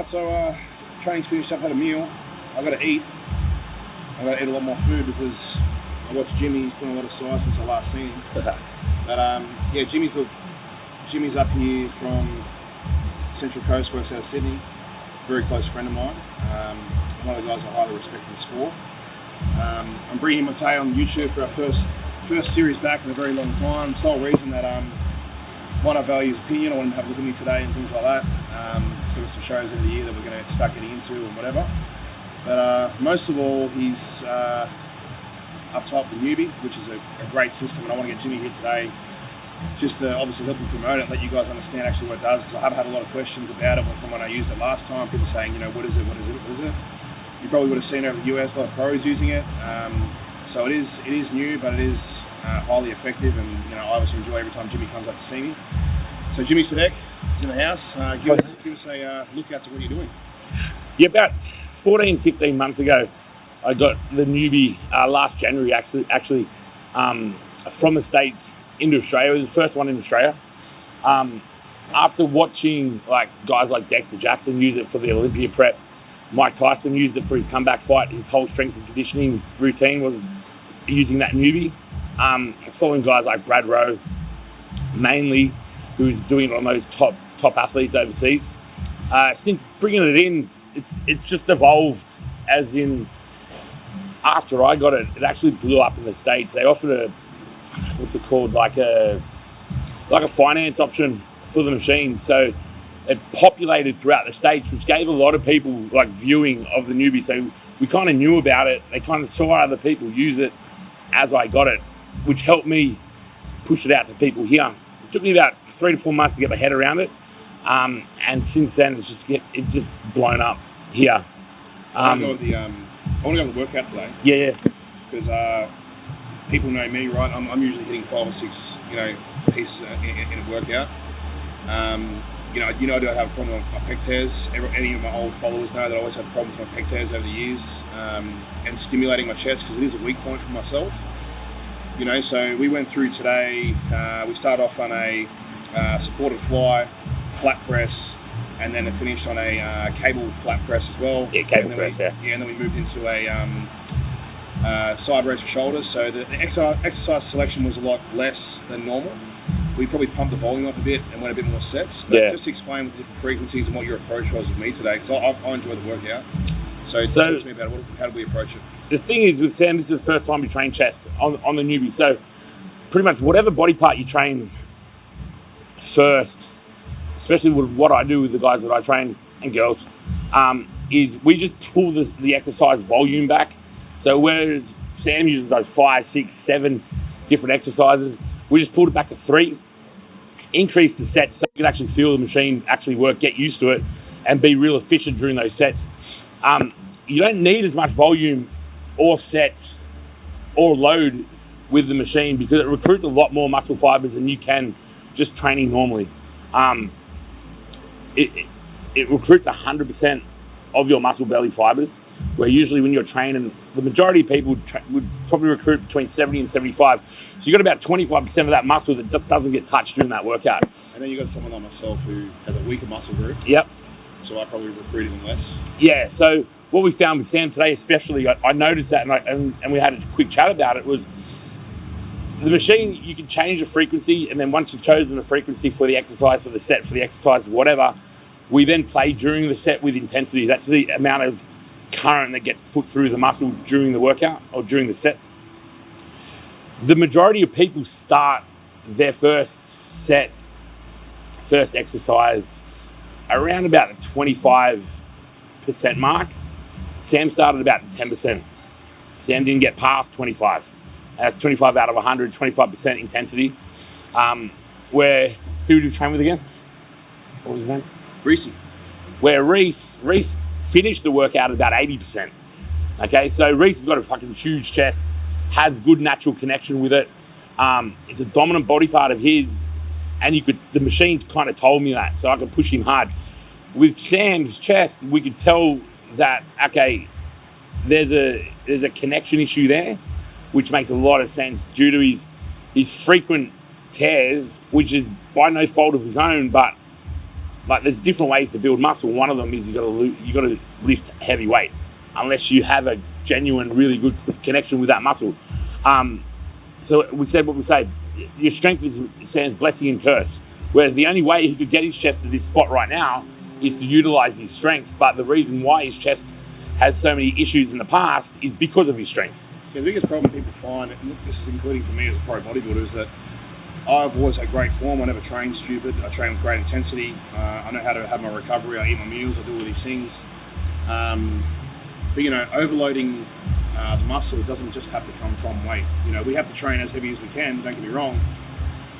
right, so training's finished up, had a meal. I got to eat. I got to eat a lot more food because I watched Jimmy. He's put on a lot of size since I last seen him. But yeah, Jimmy's up here from Central Coast, works out of Sydney. Very close friend of mine. One of the guys I highly respect in the sport. I'm bringing Mateo on YouTube for our first series back in a very long time. Sole reason that one, I value his opinion. I want him to have a look at me today and things like that. So we've got some shows over the year that we're going to start getting into and whatever. But most of all, he's up top the Neubi, which is a great system, and I want to get Jimmy here today just to obviously help him promote it and let you guys understand actually what it does, because I have had a lot of questions about it from when I used it last time. People saying, what is it? You probably would have seen over the US, a lot of pros using it. So it is new, but it is highly effective, and I obviously enjoy every time Jimmy comes up to see me. So Jimmy Sadek is in the house. Give us a look out to what you're doing. Yeah, about 14, 15 months ago, I got the Neubi last January actually from the States into Australia. It was the first one in Australia. After watching guys like Dexter Jackson use it for the Olympia prep, Mike Tyson used it for his comeback fight. His whole strength and conditioning routine was using that Neubi. It's following guys like Brad Rowe, mainly, who's doing it on those top athletes overseas. Since bringing it in, it's just evolved, as in, after I got it, it actually blew up in the States. They offered like a finance option for the machine. So it populated throughout the States, which gave a lot of people viewing of the Neubi. So we kind of knew about it. They kind of saw other people use it as I got it, which helped me push it out to people here. It took me about 3 to 4 months to get my head around it. And since then, it's just blown up here. I want to go to the workout today. Yeah. Because people know me, right? I'm usually hitting 5 or 6, pieces in a workout. I do have a problem with my pec tears. Any of my old followers know that I always have problems with my pec tears over the years, and stimulating my chest, because it is a weak point for myself. So we went through today. We started off on a supported fly, flat press, and then it finished on a cable flat press as well. Yeah, cable press, yeah. Yeah, and then we moved into a side raise for shoulders. So the exercise selection was a lot less than normal. We probably pumped the volume up a bit and went a bit more sets. But just to explain with the different frequencies and what your approach was with me today, because I enjoy the workout. So talk to me about it. How did we approach it? The thing is, with Sam, this is the first time we train chest on the Neubi. So pretty much whatever body part you train first, especially with what I do with the guys that I train and girls, is we just pull the exercise volume back. So whereas Sam uses those 5, 6, 7 different exercises, we just pulled it back to 3, increase the sets so you can actually feel the machine actually work, get used to it, and be real efficient during those sets. You don't need as much volume or sets or load with the machine, because it recruits a lot more muscle fibers than you can just training normally. It recruits 100% of your muscle belly fibers, where usually when you're training, the majority of people would probably recruit between 70 and 75. So you got about 25% of that muscle that just doesn't get touched during that workout. And then you got someone like myself who has a weaker muscle group. Yep. So I probably recruit even less. Yeah. So what we found with Sam today, especially, I noticed that, and we had a quick chat about it, was the machine, you can change the frequency, and then once you've chosen the frequency for the exercise, for the set, for the exercise, whatever, we then play during the set with intensity. That's the amount of current that gets put through the muscle during the workout or during the set. The majority of people start their first set, first exercise, around about the 25% mark. Sam started about 10%. Sam didn't get past 25. That's 25 out of 100, 25% intensity. Who did you train with again? What was his name? Reece. Where Reece finished the workout at about 80%. Okay, so Reece has got a fucking huge chest, has good natural connection with it. It's a dominant body part of his, and the machine kind of told me that, so I could push him hard. With Sam's chest, we could tell that, okay, there's a connection issue there, which makes a lot of sense due to his frequent tears, which is by no fault of his own, but Like there's different ways to build muscle. One of them is you got to lift heavy weight, unless you have a genuine, really good connection with that muscle. So we said what we say. Your strength is Sam's blessing and curse. Whereas the only way he could get his chest to this spot right now is to utilize his strength. But the reason why his chest has so many issues in the past is because of his strength. Yeah, the biggest problem people find, and this is including for me as a pro bodybuilder, is that I've always had great form. I never train stupid. I train with great intensity. I know how to have my recovery. I eat my meals. I do all these things. But, overloading the muscle doesn't just have to come from weight. We have to train as heavy as we can, don't get me wrong.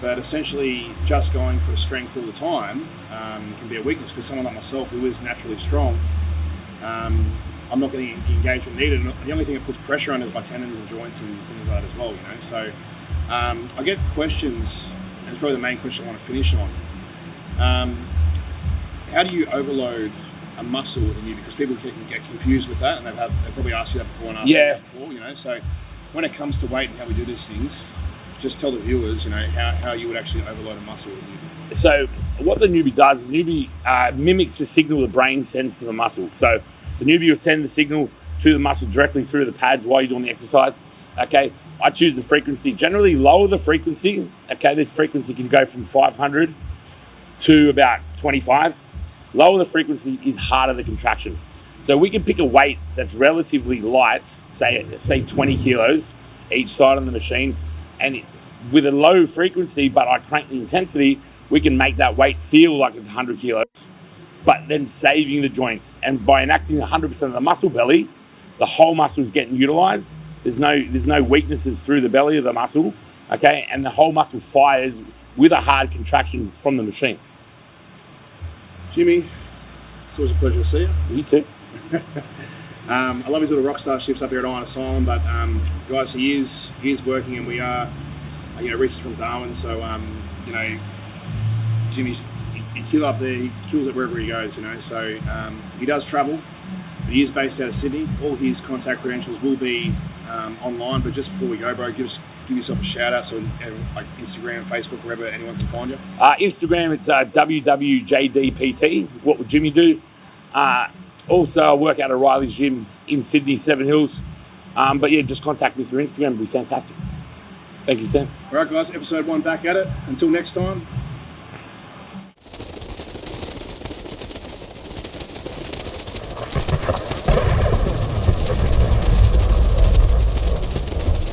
But essentially, just going for strength all the time can be a weakness, because someone like myself who is naturally strong, I'm not going to engage when needed. And the only thing that puts pressure on is my tendons and joints and things like that as well, So I get questions, and it's probably the main question I want to finish on. How do you overload a muscle with a newbie? Because people can get confused with that, and they've probably asked you that before and asked you that before, So when it comes to weight and how we do these things, just tell the viewers, how you would actually overload a muscle with a newbie. So what the newbie does, the newbie mimics the signal the brain sends to the muscle. So the newbie will send the signal to the muscle directly through the pads while you're doing the exercise. Okay, I choose the frequency. Generally lower the frequency. Okay, the frequency can go from 500 to about 25. Lower the frequency is harder the contraction. So we can pick a weight that's relatively light, say 20 kilos each side on the machine, and with a low frequency, but I crank the intensity, we can make that weight feel like it's 100 kilos, but then saving the joints. And by enacting 100% of the muscle belly, the whole muscle is getting utilized. There's no weaknesses through the belly of the muscle, okay? And the whole muscle fires with a hard contraction from the machine. Jimmy, it's always a pleasure to see you. You too. I love his little rock star shifts up here at Iron Asylum, but guys, he is working, and we are, Reece is from Darwin, so Jimmy's he kills up there, he kills it wherever he goes, So he does travel, but he is based out of Sydney. All his contact credentials will be online. But just before we go, bro, give yourself a shout out, so like Instagram, Facebook, wherever anyone can find you. Instagram, it's WWJDPT. What would Jimmy do? Also, I work out at Riley's gym in Sydney, Seven Hills. But yeah, just contact me through Instagram. It'd be fantastic. Thank you, Sam. All right, guys, episode 1 back at it. Until next time,